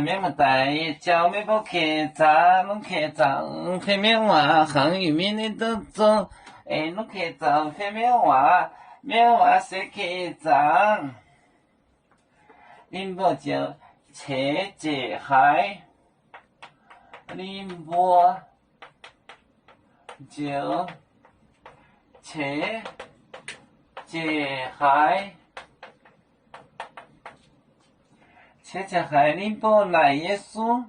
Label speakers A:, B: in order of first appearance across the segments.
A: 面目带脚没不客咋弄客脏，非面话行与面的都做，弄客脏非面话谁客脏？林波就切解海，林波就切解海。切切海林波来耶稣，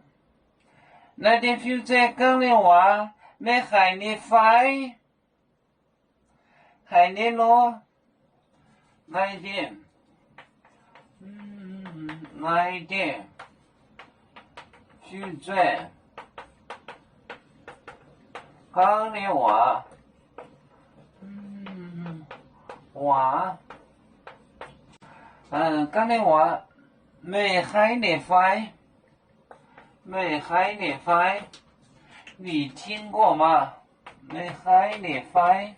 A: 那点 future 讲的话，没害你快，害你咯，来点，来点 future 讲的话，话，讲的话。没害你快，没害你快，你听过吗？没害你快，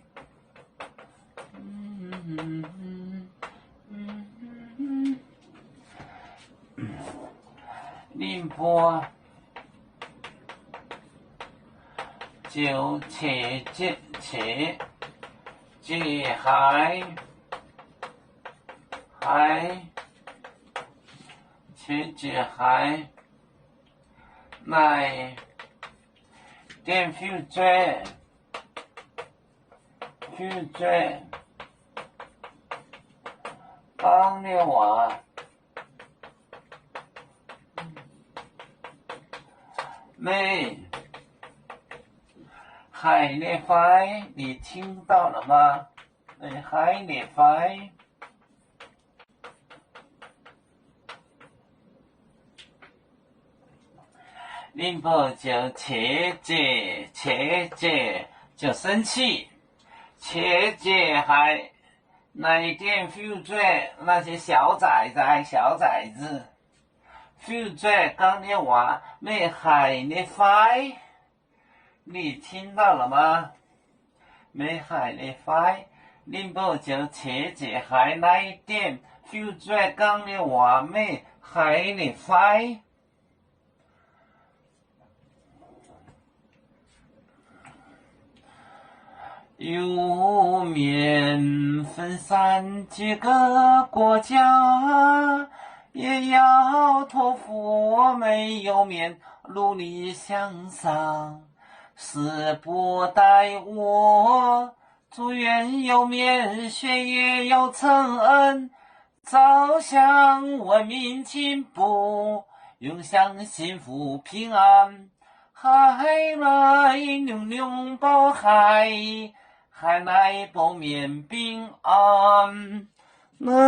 A: 宁波就切海。切海，来点 future，讲的话，没害你快，你听到了吗？没害你快。林波就切解就生气，切解还来点 future 那些小崽子 future 讲的话没害你快，你听到了吗？没害你快，林波就切解还来点 future 讲的话没害你快。有面分散几个国家，也要托付我没有面努力向上，是不待我祝愿有面学业有成恩，照向文明进步，永享幸福平安。海来牛牛报海来报面平安，来。